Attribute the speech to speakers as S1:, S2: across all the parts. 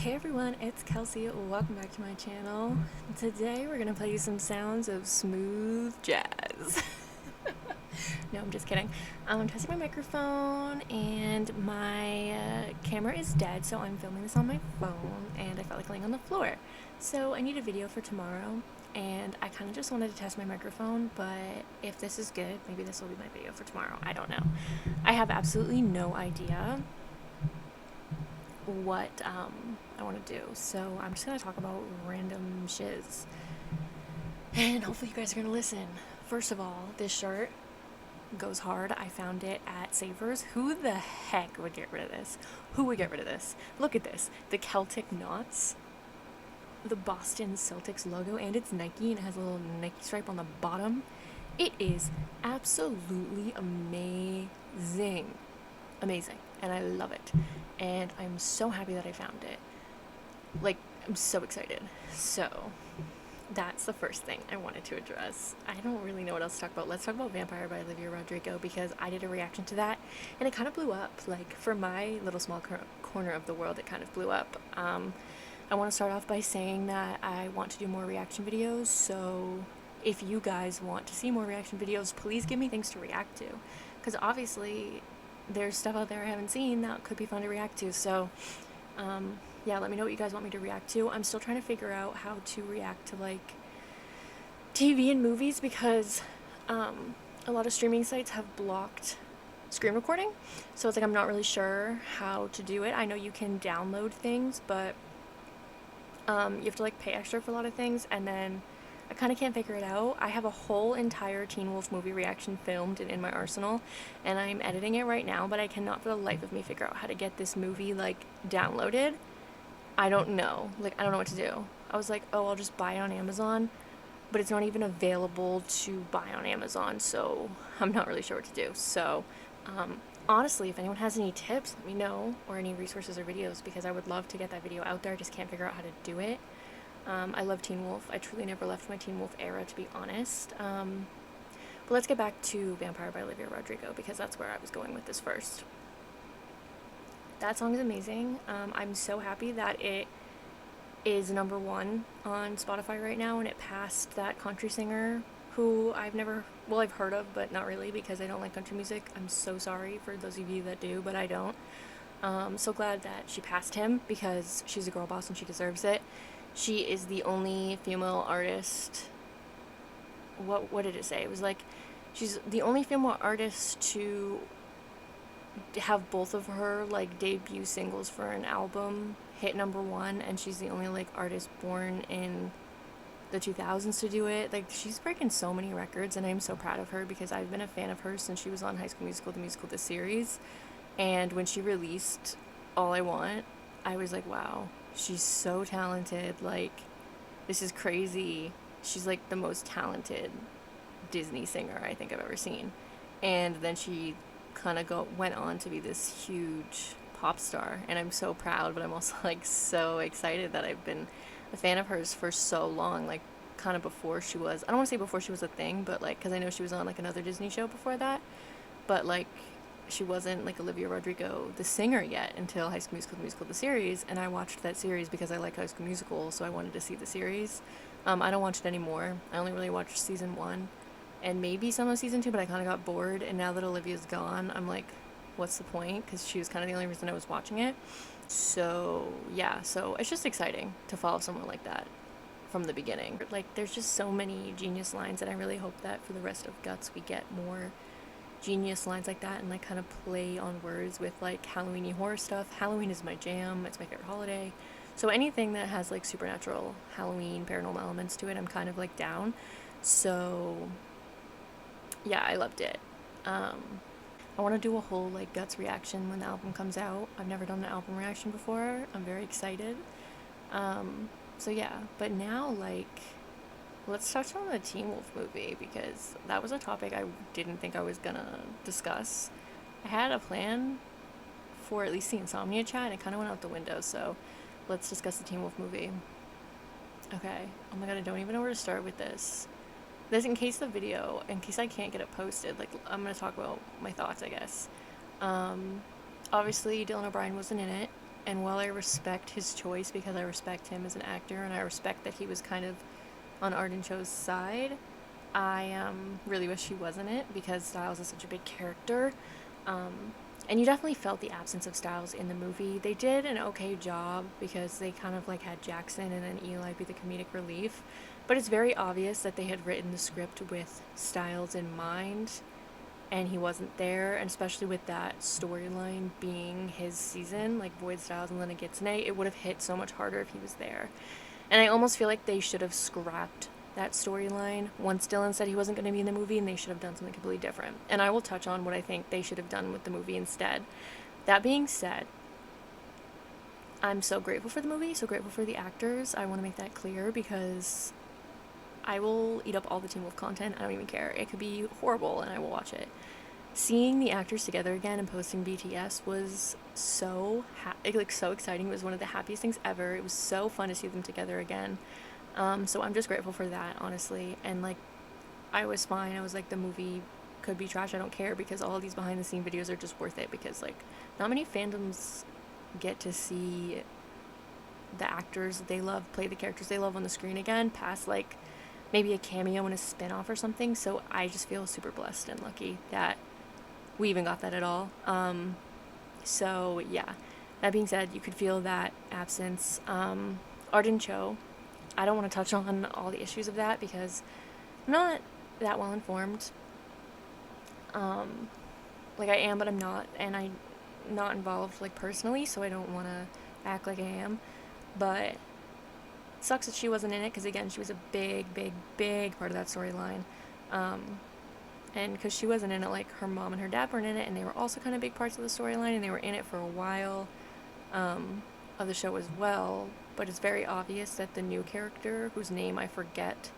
S1: Hey everyone, it's Kelsey. Welcome back to my channel. Today we're gonna play you some sounds of smooth jazz. No, I'm just kidding. I'm testing my microphone and my camera is dead, so I'm filming this on my phone and I felt like laying on the floor. So I need a video for tomorrow and I kind of just wanted to test my microphone, but if this is good, maybe this will be my video for tomorrow. I don't know. I have absolutely no idea what I want to do. So I'm just going to talk about random shiz. And hopefully you guys are going to listen. First of all, this shirt goes hard. I found it at Savers. Who the heck would get rid of this? Who would get rid of this? Look at this. The Celtic knots. The Boston Celtics logo. And it's Nike and it has a little Nike stripe on the bottom. It is absolutely amazing. Amazing. And I love it. And I'm so happy that I found it. Like, I'm so excited. So, that's the first thing I wanted to address. I don't really know what else to talk about. Let's talk about Vampire by Olivia Rodrigo because I did a reaction to that and it kind of blew up. Like, for my little small corner of the world, it kind of blew up. I want to start off by saying that I want to do more reaction videos. So, if you guys want to see more reaction videos, please give me things to react to. Because obviously, there's stuff out there I haven't seen that could be fun to react to. So, yeah, let me know what you guys want me to react to. I'm still trying to figure out how to react to, like, TV and movies because a lot of streaming sites have blocked screen recording. So it's like I'm not really sure how to do it. I know you can download things, but you have to, like, pay extra for a lot of things, and then I kind of can't figure it out. I have a whole entire Teen Wolf movie reaction filmed and in my arsenal, and I'm editing it right now, but I cannot for the life of me figure out how to get this movie, like, downloaded. I don't know. Like, I don't know what to do. I was like, oh, I'll just buy it on Amazon, but it's not even available to buy on Amazon, so I'm not really sure what to do. So, honestly, if anyone has any tips, let me know, or any resources or videos, because I would love to get that video out there. I just can't figure out how to do it. I love Teen Wolf. I truly never left my Teen Wolf era, to be honest. But let's get back to Vampire by Olivia Rodrigo, because that's where I was going with this first. That song is amazing. I'm so happy that it is #1 on Spotify right now, and it passed that country singer who I've heard of, but not really, because I don't like country music. I'm so sorry for those of you that do, but I don't. So glad that she passed him, because she's a girl boss and she deserves it. She is the only female artist. What did it say? It was like, she's the only female artist to have both of her, like, debut singles for an album hit #1, and she's the only, like, artist born in the 2000s to do it. Like, she's breaking so many records, and I'm so proud of her, because I've been a fan of hers since she was on High School Musical, the musical, the series. And when she released All I Want, I was like, wow, she's so talented. Like, this is crazy. She's, like, the most talented Disney singer I think I've ever seen. And then she kind of went on to be this huge pop star, and I'm so proud, but I'm also, like, so excited that I've been a fan of hers for so long, like, kind of before she was, I don't want to say before she was a thing, but, like, because I know she was on, like, another Disney show before that, but, like, she wasn't, like, Olivia Rodrigo the singer yet until High School Musical, the musical, the series, and I watched that series because I like High School Musical, so I wanted to see the series. I don't watch it anymore. I only really watched season 1 and maybe some of season 2, but I kind of got bored, and now that Olivia's gone, I'm like, what's the point? Because she was kind of the only reason I was watching it. So, yeah, so it's just exciting to follow someone like that from the beginning. Like, there's just so many genius lines, and I really hope that for the rest of Guts we get more genius lines like that, and, like, kind of play on words with, like, Halloween-y horror stuff. Halloween is my jam. It's my favorite holiday. So anything that has, like, supernatural, Halloween, paranormal elements to it, I'm kind of, like, down. So yeah, I loved it. I want to do a whole, like, Guts reaction when the album comes out. I've never done an album reaction before. I'm very excited. So yeah, but now, like, let's touch on the Teen Wolf movie, because that was a topic I didn't think I was gonna discuss. I had a plan for at least the Insomnia chat, and it kind of went out the window, so let's discuss the Teen Wolf movie. Okay, oh my god, I don't even know where to start with this. This, in case I can't get it posted, like, I'm gonna talk about my thoughts, I guess. Obviously, Dylan O'Brien wasn't in it. And while I respect his choice because I respect him as an actor and I respect that he was kind of on Arden Cho's side, I really wish he wasn't it because Styles is such a big character. Um, and you definitely felt the absence of Styles in the movie. They did an okay job because they kind of like had Jackson and then Eli be the comedic relief. But it's very obvious that they had written the script with Styles in mind and he wasn't there, and especially with that storyline being his season, like Void Styles and Lena Gitsune, it would have hit so much harder if he was there. And I almost feel like they should have scrapped that storyline once Dylan said he wasn't going to be in the movie, and they should have done something completely different. And I will touch on what I think they should have done with the movie instead. That being said, I'm so grateful for the movie, so grateful for the actors. I want to make that clear because I will eat up all the Teen Wolf content. I don't even care. It could be horrible and I will watch it. Seeing the actors together again and posting BTS was so so exciting. It was one of the happiest things ever. It was so fun to see them together again. So I'm just grateful for that, honestly. And like, I was fine. I was like, the movie could be trash. I don't care because all of these behind the scene videos are just worth it because like, not many fandoms get to see the actors that they love play the characters they love on the screen again, past like maybe a cameo in a spin-off or something. So I just feel super blessed and lucky that we even got that at all. So yeah, that being said, you could feel that absence. Arden Cho, I don't want to touch on all the issues of that because I'm not that well informed. Like I am, but I'm not, and I'm not involved like personally, so I don't want to act like I am. But it sucks that she wasn't in it because again, she was a big part of that storyline. And because she wasn't in it, like her mom and her dad weren't in it, and they were also kind of big parts of the storyline, and they were in it for a while of the show as well. But it's very obvious that the new character, whose name I forget,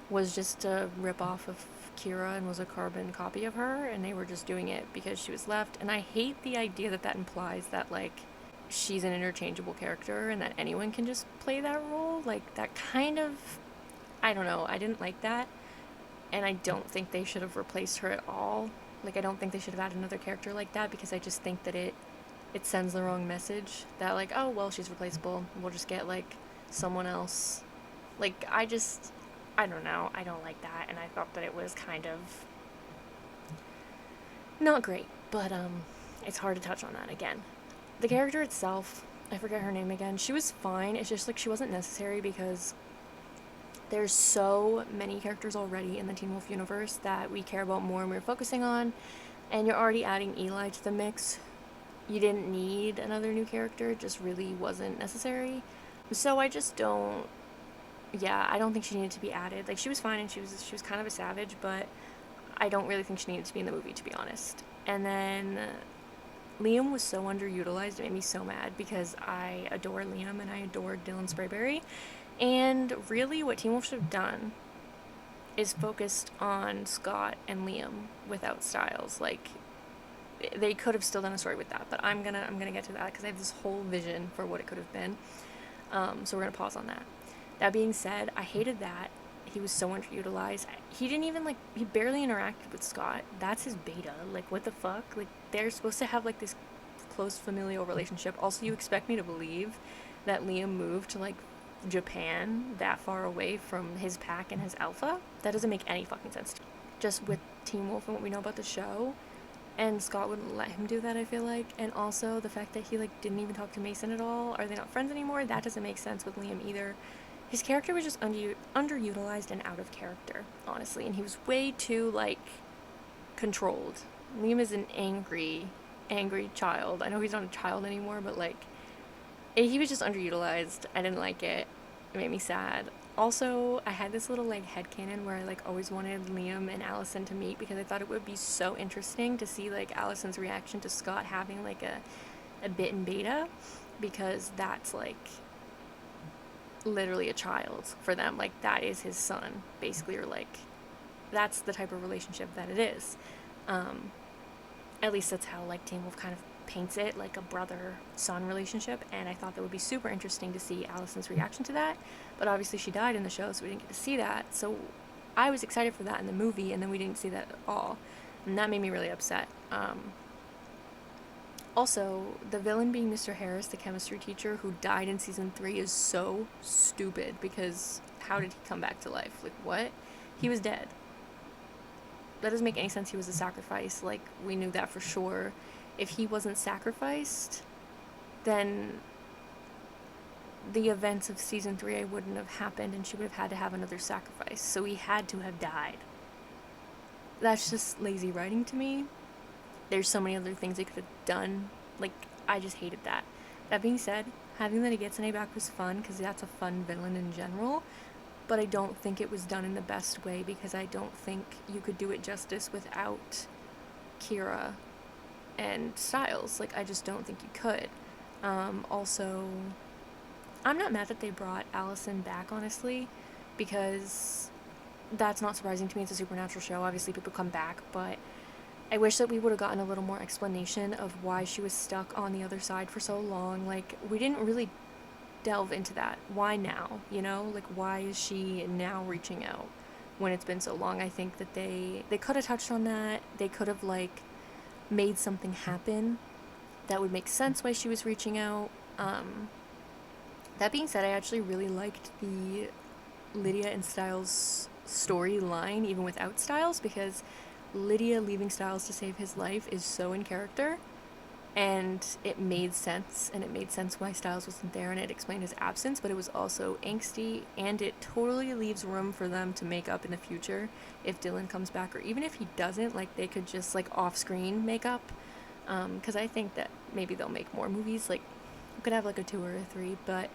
S1: was just a ripoff of Kira and was a carbon copy of her, and they were just doing it because she was left. And I hate the idea that that implies that like she's an interchangeable character and that anyone can just play that role. Like that kind of, I don't know. I didn't like that. And I don't think they should have replaced her at all. Like, I don't think they should have had another character like that because I just think that it sends the wrong message. That, like, oh, well, she's replaceable. We'll just get, like, someone else. Like, I don't know. I don't like that. And I thought that it was kind of not great. But, it's hard to touch on that again. The character itself, I forget her name again. She was fine. It's just, like, she wasn't necessary because there's so many characters already in the Teen Wolf universe that we care about more and we're focusing on, and you're already adding Eli to the mix. You didn't need another new character, it just really wasn't necessary. So I just don't, yeah, I don't think she needed to be added. Like, she was fine and she was kind of a savage, but I don't really think she needed to be in the movie, to be honest. And then Liam was so underutilized, it made me so mad because I adore Liam and I adore Dylan Sprayberry. And really, what Teen Wolf should have done is focused on Scott and Liam without Styles. Like, they could have still done a story with that, but I'm gonna get to that because I have this whole vision for what it could have been. So we're gonna pause on that. That being said, I hated that he was so underutilized. He didn't even he barely interacted with Scott. That's his beta. Like, what the fuck? Like, they're supposed to have like this close familial relationship. Also, you expect me to believe that Liam moved to like Japan that far away from his pack and his alpha? That doesn't make any fucking sense to me. Just with Teen Wolf and what we know about the show, and Scott wouldn't let him do that, I feel like. And also the fact that he like didn't even talk to Mason at all. Are they not friends anymore? That doesn't make sense with Liam either. His character was just underutilized and out of character, honestly, and he was way too like controlled. Liam is an angry child. I know he's not a child anymore, but like he was just underutilized. I didn't like it. It made me sad. Also, I had this little like headcanon where I like always wanted Liam and Allison to meet because I thought it would be so interesting to see like Allison's reaction to Scott having like a bit in beta, because that's like literally a child for them. Like, that is his son, basically, or like that's the type of relationship that it is. At least that's how like Teen Wolf kind of paints it, like a brother-son relationship, and I thought that would be super interesting to see Allison's reaction to that, but obviously she died in the show, so we didn't get to see that, so I was excited for that in the movie, and then we didn't see that at all, and that made me really upset. Also, the villain being Mr. Harris, the chemistry teacher who died in season 3, is so stupid because how did he come back to life? Like, what? He was dead. That doesn't make any sense. He was a sacrifice. Like, we knew that for sure. If he wasn't sacrificed, then the events of season 3 wouldn't have happened and she would have had to have another sacrifice. So he had to have died. That's just lazy writing to me. There's so many other things they could have done. Like, I just hated that. That being said, having the Nagitsune back was fun because that's a fun villain in general. But I don't think it was done in the best way because I don't think you could do it justice without Kira and Styles. Like, I just don't think you could. Also, I'm not mad that they brought Allison back, honestly, because that's not surprising to me. It's a supernatural show. Obviously, people come back, but I wish that we would have gotten a little more explanation of why she was stuck on the other side for so long. Like, we didn't really delve into that. Why now? You know? Like, why is she now reaching out when it's been so long? I think that they could have touched on that. They could have, like, made something happen that would make sense why she was reaching out. That being said, I actually really liked the Lydia and Styles storyline, even without Styles, because Lydia leaving Styles to save his life is so in character, and it made sense, and it made sense why Styles wasn't there, and it explained his absence, but it was also angsty, and it totally leaves room for them to make up in the future if Dylan comes back, or even if he doesn't, like, they could just, like, off-screen make up, because I think that maybe they'll make more movies, like, we could have, like, a 2 or a 3, but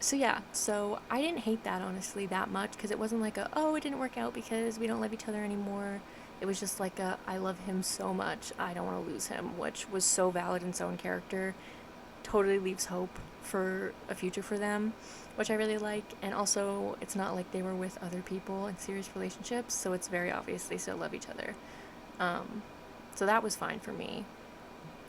S1: so I didn't hate that, honestly, that much, because it wasn't like oh, it didn't work out because we don't love each other anymore. It was just like I love him so much, I don't want to lose him, which was so valid and so in character. Totally leaves hope for a future for them, which I really like. And also, it's not like they were with other people in serious relationships, so it's very obvious they still love each other. So that was fine for me.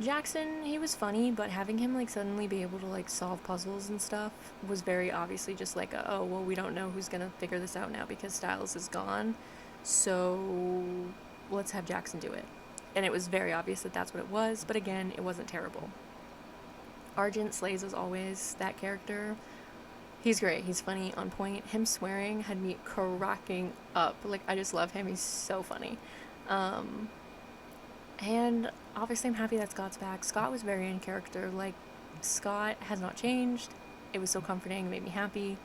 S1: Jackson, he was funny, but having him, like, suddenly be able to, like, solve puzzles and stuff was very obviously just like oh, well, we don't know who's gonna figure this out now because Styles is gone, so let's have Jackson do it. And it was very obvious that that's what it was, but again, it wasn't terrible. Argent slays as always, that character. He's great, he's funny, on point. Him swearing had me cracking up. Like, I just love him, he's so funny. And obviously I'm happy that Scott's back. Scott was very in character. Like, Scott has not changed. It was so comforting, it made me happy.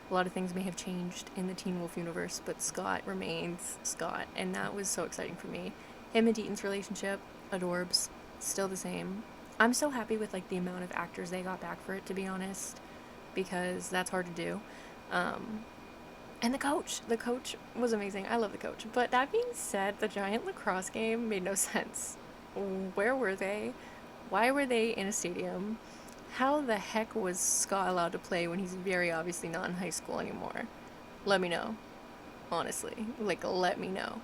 S1: A lot of things may have changed in the Teen Wolf universe, but Scott remains Scott, and that was so exciting for me. Him and Deaton's relationship, adorbs, still the same. I'm so happy with, like, the amount of actors they got back for it, to be honest, because that's hard to do. And the coach was amazing. I love the coach. But that being said, the giant lacrosse game made no sense. Where were they? Why were they in a stadium? How the heck was Scott allowed to play when he's very obviously not in high school anymore? Let me know. Honestly. Like, let me know.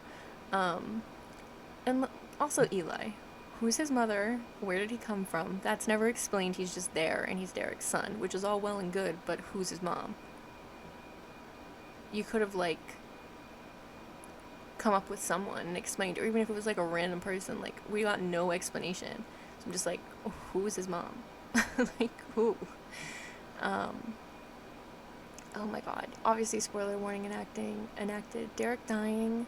S1: And also Eli. Who's his mother? Where did he come from? That's never explained. He's just there, and he's Derek's son, which is all well and good, but who's his mom? You could have, like, come up with someone and explained, or even if it was, like, a random person, like, we got no explanation. So I'm just like, who is his mom? Like, who? Oh my god. Obviously, spoiler warning enacted. Derek dying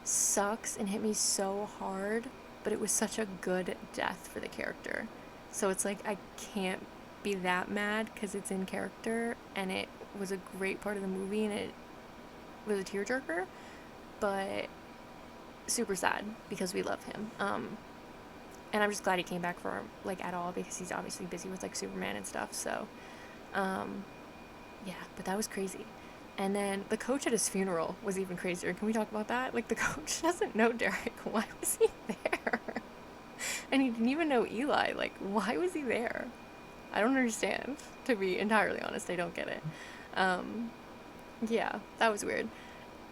S1: sucks and hit me so hard, but it was such a good death for the character. So it's like, I can't be that mad because it's in character, and it was a great part of the movie, and it was a tearjerker, but super sad because we love him. And I'm just glad he came back for, like, at all, because he's obviously busy with, like, Superman and stuff, so, yeah, but that was crazy. And then the coach at his funeral was even crazier. Can we talk about that? Like, the coach doesn't know Derek. Why was he there? And he didn't even know Eli. Like, why was he there? I don't understand. To be entirely honest, I don't get it. Yeah, that was weird.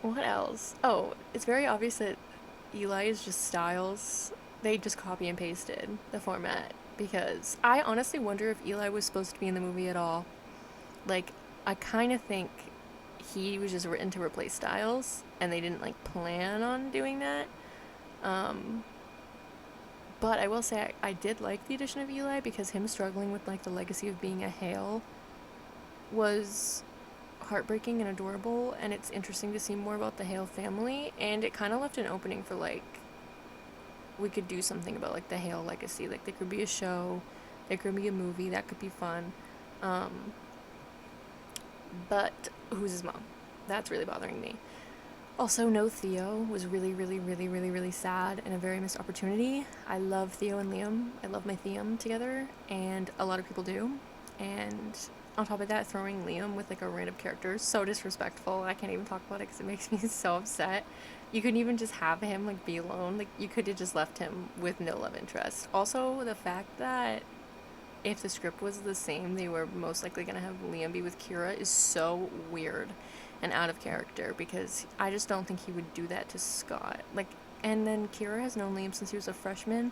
S1: What else? Oh, it's very obvious that Eli is just Styles. They just copy and pasted the format, because I honestly wonder if Eli was supposed to be in the movie at all. Like, I kind of think he was just written to replace Styles, and they didn't, like, plan on doing that. But I will say I did like the addition of Eli because him struggling with like the legacy of being a Hale was heartbreaking and adorable, and it's interesting to see more about the Hale family, and it kind of left an opening for like we could do something about like the Hale legacy. Like there could be a show, there could be a movie that could be fun. But who's his mom? That's really bothering me. Also, no Theo was really, really, really, really, really sad and a very missed opportunity. I love Theo and Liam. I love my Theum together, and a lot of people do. And on top of that, throwing Liam with like a random character is so disrespectful. I can't even talk about it because it makes me so upset. You couldn't even just have him like be alone. Like you could have just left him with no love interest. Also, the fact that if the script was the same, they were most likely gonna have Liam be with Kira is so weird and out of character, because I just don't think he would do that to Scott. Like, and then Kira has known Liam since he was a freshman,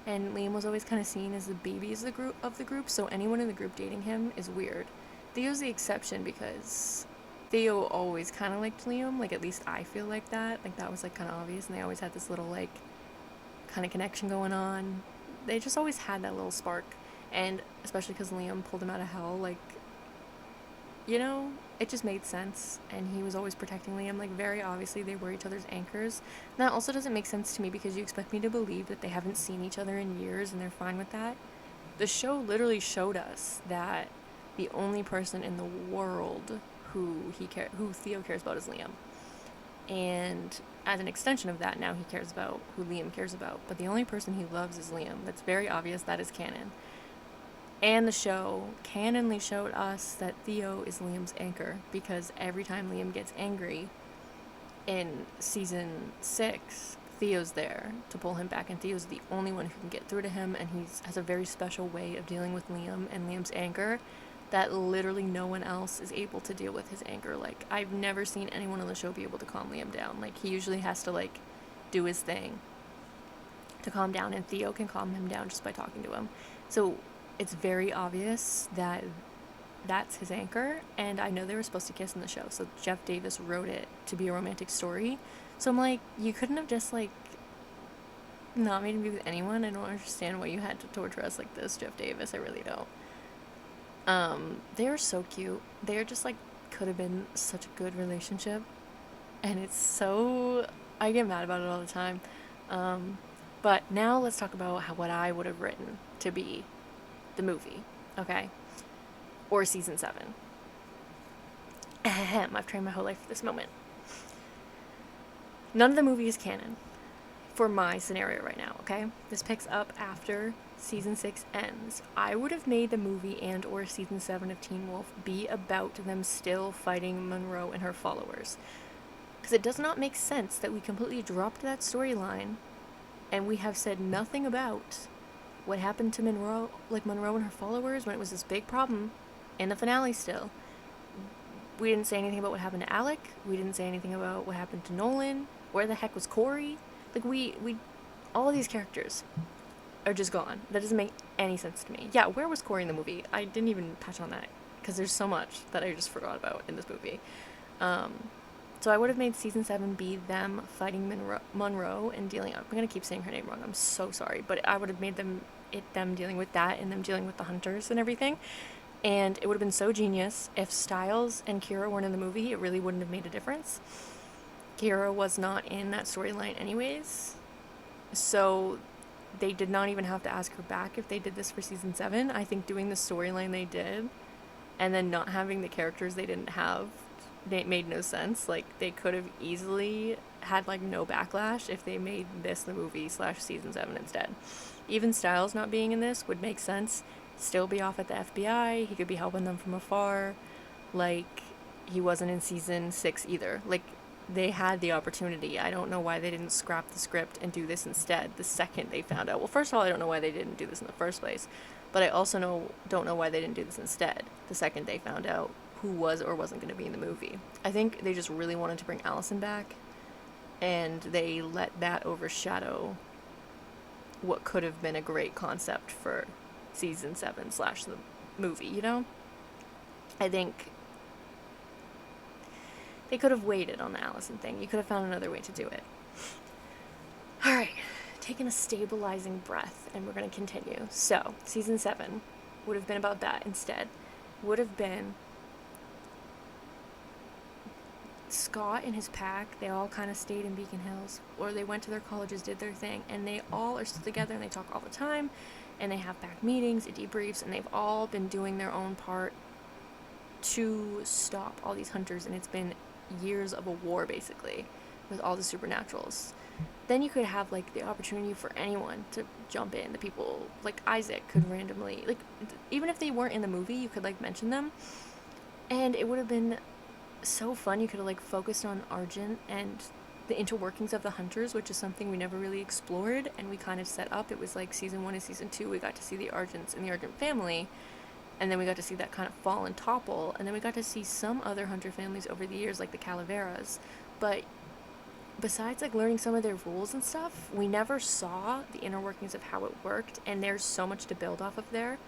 S1: and Liam was always kind of seen as the baby of the group, so anyone in the group dating him is weird. Theo's the exception because Theo always kind of liked Liam, like at least I feel like that. Like that was like kind of obvious, and they always had this little like kind of connection going on. They just always had that little spark, and especially because Liam pulled him out of hell, like, you know, it just made sense, and he was always protecting Liam. Like, very obviously, they were each other's anchors. And that also doesn't make sense to me because you expect me to believe that they haven't seen each other in years and they're fine with that. The show literally showed us that the only person in the world who Theo cares about is Liam. And as an extension of that, now he cares about who Liam cares about. But the only person he loves is Liam. That's very obvious. That is canon. And the show canonly showed us that Theo is Liam's anchor, because every time Liam gets angry in season 6, Theo's there to pull him back, and Theo's the only one who can get through to him, and he has a very special way of dealing with Liam and Liam's anger that literally no one else is able to deal with his anger. Like, I've never seen anyone on the show be able to calm Liam down. Like, he usually has to, like, do his thing to calm down, and Theo can calm him down just by talking to him. So it's very obvious that that's his anchor, and I know they were supposed to kiss in the show, so Jeff Davis wrote it to be a romantic story. So I'm like, you couldn't have just, like, not made him be with anyone? I don't understand why you had to torture us like this, Jeff Davis. I really don't. They are so cute. They're just, like, could have been such a good relationship, and it's so... I get mad about it all the time. But now let's talk about what I would have written to be the movie, okay? Or season 7. Ahem, I've trained my whole life for this moment. None of the movie is canon for my scenario right now, okay? This picks up after season 6 ends. I would have made the movie and or season 7 of Teen Wolf be about them still fighting Monroe and her followers. Because it does not make sense that we completely dropped that storyline and we have said nothing about what happened to Monroe and her followers when it was this big problem in the finale still. We didn't say anything about what happened to Alec. We didn't say anything about what happened to Nolan. Where the heck was Corey? Like, we all of these characters are just gone. That doesn't make any sense to me. Yeah, where was Corey in the movie? I didn't even touch on that because there's so much that I just forgot about in this movie. So I would have made season 7 be them fighting Monroe and dealing... I'm going to keep saying her name wrong. I'm so sorry. But I would have made them dealing with that and them dealing with the hunters and everything. And it would have been so genius. If Stiles and Kira weren't in the movie, it really wouldn't have made a difference. Kira was not in that storyline anyways. So they did not even have to ask her back if they did this for season 7. I think doing the storyline they did and then not having the characters they didn't have, it made no sense. Like, they could have easily had, like, no backlash if they made this the movie / season 7 instead. Even Stiles not being in this would make sense. Still be off at the FBI. He could be helping them from afar. Like, he wasn't in season 6 either. Like, they had the opportunity. I don't know why they didn't scrap the script and do this instead the second they found out. Well, first of all, I don't know why they didn't do this in the first place. But I also don't know why they didn't do this instead the second they found out who was or wasn't going to be in the movie. I think they just really wanted to bring Allison back, and they let that overshadow what could have been a great concept for season 7 / the movie, you know? I think they could have waited on the Allison thing. You could have found another way to do it. Alright, taken a stabilizing breath, and we're going to continue. So, season 7 would have been about that instead. Would have been Scott and his pack. They all kind of stayed in Beacon Hills, or they went to their colleges, did their thing, and they all are still together and they talk all the time, and they have back meetings and debriefs, and they've all been doing their own part to stop all these hunters, and it's been years of a war basically with all the supernaturals. Then you could have like the opportunity for anyone to jump in. The people like Isaac could randomly, like, even if they weren't in the movie, you could like mention them, and it would have been so fun. You could have like focused on Argent and the interworkings of the hunters, which is something we never really explored, and we kind of set up. It was like season 1 and season 2 we got to see the Argents and the Argent family, and then we got to see that kind of fall and topple, and then we got to see some other hunter families over the years, like the Calaveras. But besides like learning some of their rules and stuff, we never saw the inner workings of how it worked, and there's so much to build off of there.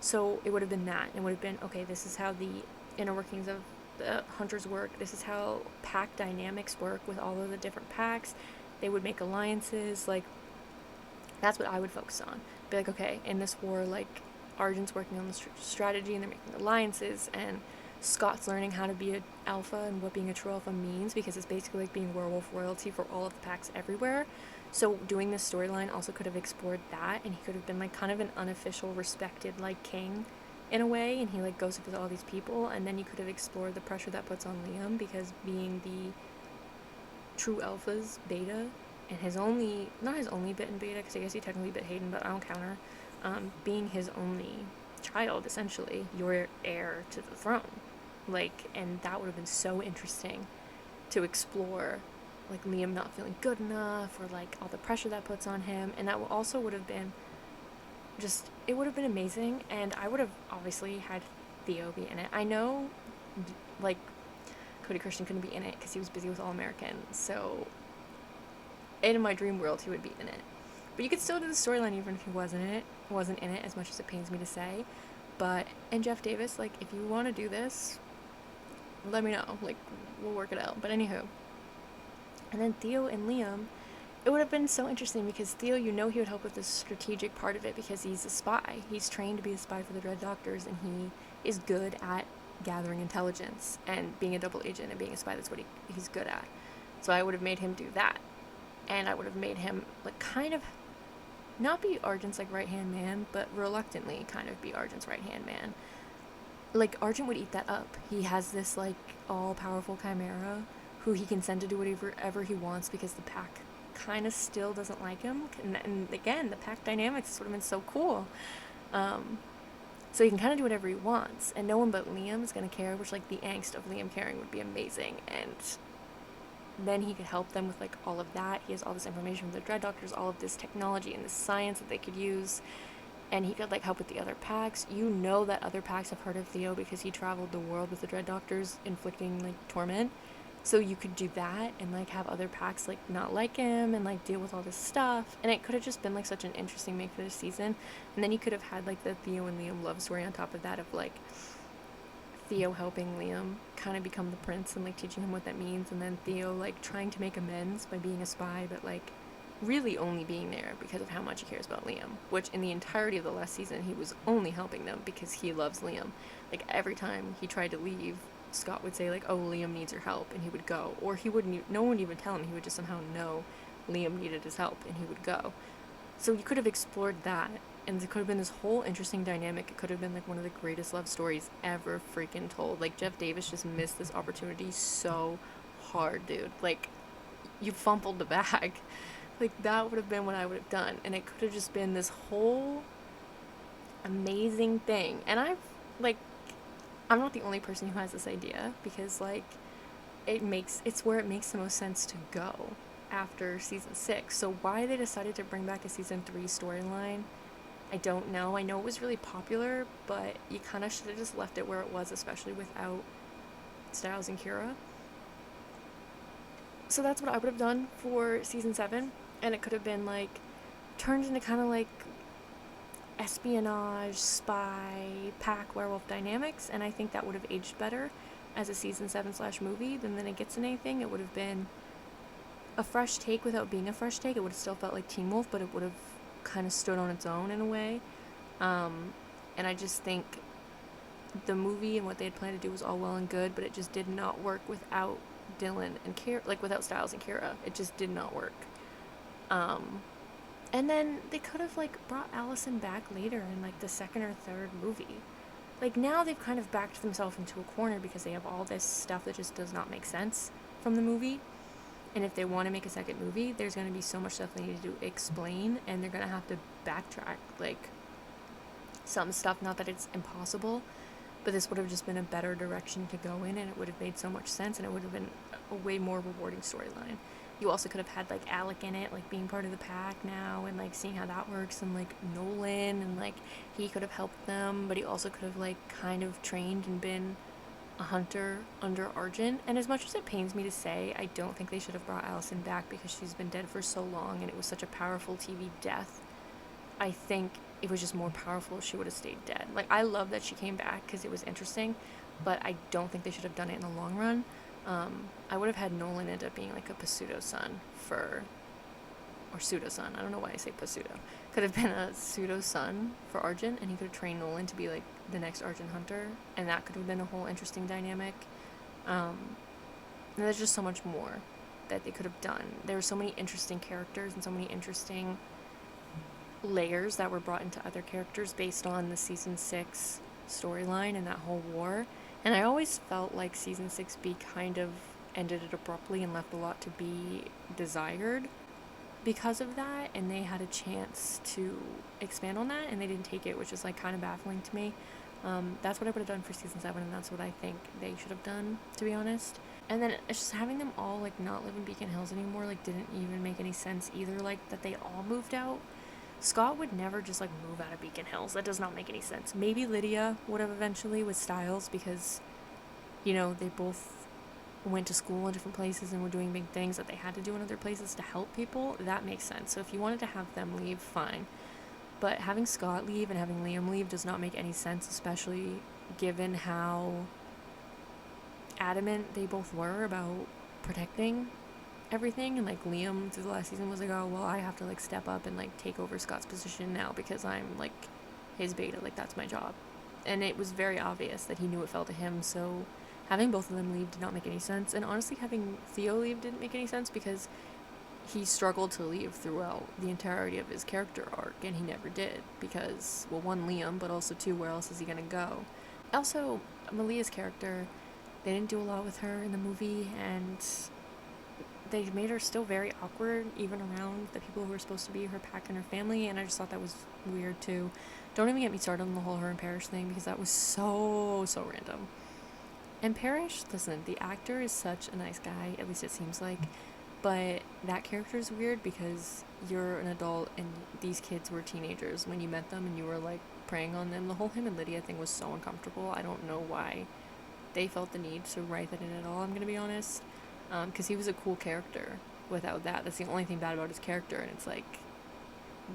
S1: So it would have been that. It would have been, okay, this is how the inner workings of the hunters work. This is how pack dynamics work with all of the different packs. They would make alliances. Like, that's what I would focus on. Be like, okay, in this war, like, Argent's working on the strategy, and they're making alliances, and Scott's learning how to be an alpha and what being a true alpha means, because it's basically like being werewolf royalty for all of the packs everywhere. So doing this storyline also could have explored that, and he could have been like kind of an unofficial, respected like king in a way, and he like goes with all these people. And then you could have explored the pressure that puts on Liam, because being the true alpha's beta, and his only, not his only bit in beta, because I guess he technically bit Hayden, but I don't count her, being his only child, essentially, your heir to the throne. Like, and that would have been so interesting to explore, like Liam not feeling good enough, or like all the pressure that puts on him. And that also would have been just, it would have been amazing. And I would have obviously had Theo be in it. I know like Cody Christian couldn't be in it because he was busy with All American, so in my dream world he would be in it. But you could still do the storyline even if he wasn't in it, as much as it pains me to say. But, and Jeff Davis, like, if you want to do this, let me know. Like, we'll work it out. But anywho. And then Theo and Liam, it would have been so interesting, because Theo, you know, he would help with the strategic part of it, because he's a spy. He's trained to be a spy for the Dread Doctors, and he is good at gathering intelligence and being a double agent and being a spy. That's what he's good at. So I would have made him do that. And I would have made him, like, kind of not be Argent's like right-hand man, but reluctantly kind of be Argent's right-hand man. Like, Argent would eat that up. He has this like all-powerful chimera who he can send to do whatever he wants, because the pack kind of still doesn't like him. And again, the pack dynamics would have been so cool. So he can kind of do whatever he wants, and no one but Liam is going to care, which, like, the angst of Liam caring would be amazing. And then he could help them with like all of that. He has all this information from the Dread Doctors, all of this technology and this science that they could use, and he could like help with the other packs. You know that other packs have heard of Theo because he traveled the world with the Dread Doctors, inflicting like torment. So you could do that and like have other packs like not like him and like deal with all this stuff, and it could have just been like such an interesting make for the season. And then you could have had like the Theo and Liam love story on top of that, of like Theo helping Liam kind of become the prince and like teaching him what that means, and then Theo like trying to make amends by being a spy, but like really only being there because of how much he cares about Liam, which in the entirety of the last season he was only helping them because he loves Liam. Like, every time he tried to leave, Scott would say like, oh, Liam needs your help, and he would go. Or he wouldn't, no one would even tell him, he would just somehow know Liam needed his help and he would go. So you could have explored that, and it could have been this whole interesting dynamic. It could have been like one of the greatest love stories ever freaking told. Like, Jeff Davis just missed this opportunity so hard, dude. Like, you fumbled the bag. Like, that would have been what I would have done, and it could have just been this whole amazing thing. And I'm not the only person who has this idea, because like it's where it makes the most sense to go after season 6. So why they decided to bring back a season 3 storyline, I don't know. I know it was really popular, but you kind of should have just left it where it was, especially without Styles and Kira. So that's what I would have done for season 7, and it could have been like turned into kind of like espionage, spy, pack, werewolf dynamics, and I think that would have aged better as a season 7/movie than it gets in anything. It would have been a fresh take without being a fresh take. It would have still felt like Teen Wolf, but it would have kind of stood on its own in a way. And I just think the movie and what they had planned to do was all well and good, but it just did not work without Dylan and Kira, like without Styles and Kira. It just did not work. And then they could have like brought Allison back later in like the second or third movie. Like now they've kind of backed themselves into a corner because they have all this stuff that just does not make sense from the movie. And if they want to make a second movie, there's going to be so much stuff they need to explain, and they're going to have to backtrack like some stuff. Not that it's impossible, but this would have just been a better direction to go in, and it would have made so much sense, and it would have been a way more rewarding storyline. You also could have had like Alec in it, like being part of the pack now, and like seeing how that works, and like Nolan, and like he could have helped them, but he also could have like kind of trained and been a hunter under Argent. And as much as it pains me to say, I don't think they should have brought Allison back because she's been dead for so long and it was such a powerful TV death. I think it was just more powerful if she would have stayed dead. Like, I love that she came back because it was interesting, but I don't think they should have done it in the long run. I would have had Nolan end up being like a pseudo-son or pseudo-son. I don't know why I say pseudo. Could have been a pseudo-son for Argent, and he could have trained Nolan to be like the next Argent hunter, and that could have been a whole interesting dynamic. And there's just so much more that they could have done. There were so many interesting characters and so many interesting layers that were brought into other characters based on the season 6 storyline and that whole war. And I always felt like season 6B kind of ended it abruptly and left a lot to be desired because of that, and they had a chance to expand on that and they didn't take it, which is like kind of baffling to me. That's what I would have done for season 7, and that's what I think they should have done, to be honest. And then it's just having them all like not live in Beacon Hills anymore, like didn't even make any sense either, like that they all moved out. Scott would never just like move out of Beacon Hills. That does not make any sense. Maybe Lydia would have eventually with Styles because, you know, they both went to school in different places and were doing big things that they had to do in other places to help people. That makes sense. So if you wanted to have them leave, fine. But having Scott leave and having Liam leave does not make any sense, especially given how adamant they both were about protecting everything. And like Liam through the last season was like, oh well, I have to like step up and like take over Scott's position now because I'm like his beta, like that's my job. And it was very obvious that he knew it fell to him. So having both of them leave did not make any sense, and honestly having Theo leave didn't make any sense because he struggled to leave throughout the entirety of his character arc, and he never did because, well, 1, Liam, but also 2, where else is he gonna go? Also, Malia's character, they didn't do a lot with her in the movie, and they made her still very awkward, even around the people who were supposed to be her pack and her family, and I just thought that was weird too. Don't even get me started on the whole her and Parrish thing because that was so random. And Parrish, listen, the actor is such a nice guy, at least it seems like, but that character is weird because you're an adult and these kids were teenagers when you met them and you were like preying on them. The whole him and Lydia thing was so uncomfortable. I don't know why they felt the need to write that in at all, I'm gonna be honest, because he was a cool character without that. That's the only thing bad about his character, and it's like,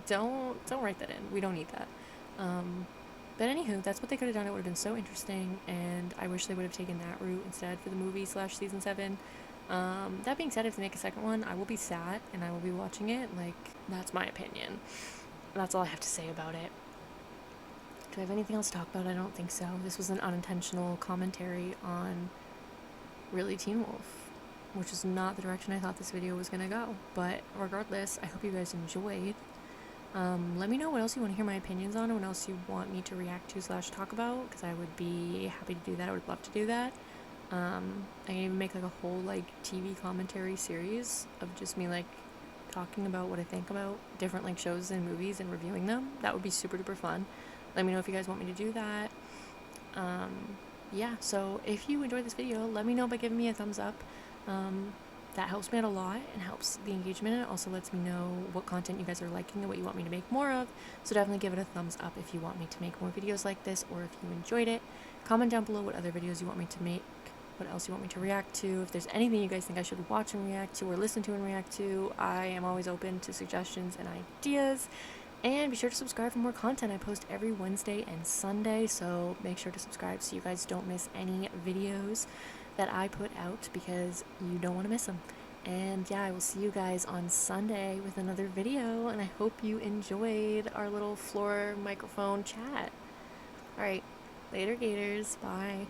S1: don't write that in. We don't need that. But anywho, that's what they could have done. It would have been so interesting, and I wish they would have taken that route instead for the movie / season 7. That being said, if they make a second one, I will be sad, and I will be watching it. Like, that's my opinion. That's all I have to say about it. Do I have anything else to talk about? I don't think so. This was an unintentional commentary on really Teen Wolf, which is not the direction I thought this video was gonna go. But regardless, I hope you guys enjoyed. Let me know what else you want to hear my opinions on, and what else you want me to react to / talk about, because I would be happy to do that. I would love to do that. I can even make like a whole like TV commentary series of just me like talking about what I think about different like shows and movies and reviewing them. That would be super duper fun. Let me know if you guys want me to do that. Yeah, so if you enjoyed this video, let me know by giving me a thumbs up. That helps me out a lot and helps the engagement. It also lets me know what content you guys are liking and what you want me to make more of. So definitely give it a thumbs up if you want me to make more videos like this, or if you enjoyed it. Comment down below what other videos you want me to make, what else you want me to react to. If there's anything you guys think I should watch and react to, or listen to and react to, I am always open to suggestions and ideas. And be sure to subscribe for more content. I post every Wednesday and Sunday, so make sure to subscribe so you guys don't miss any videos that I put out, because you don't want to miss them. And yeah, I will see you guys on Sunday with another video, and I hope you enjoyed our little floor microphone chat. All right, later, Gators. Bye.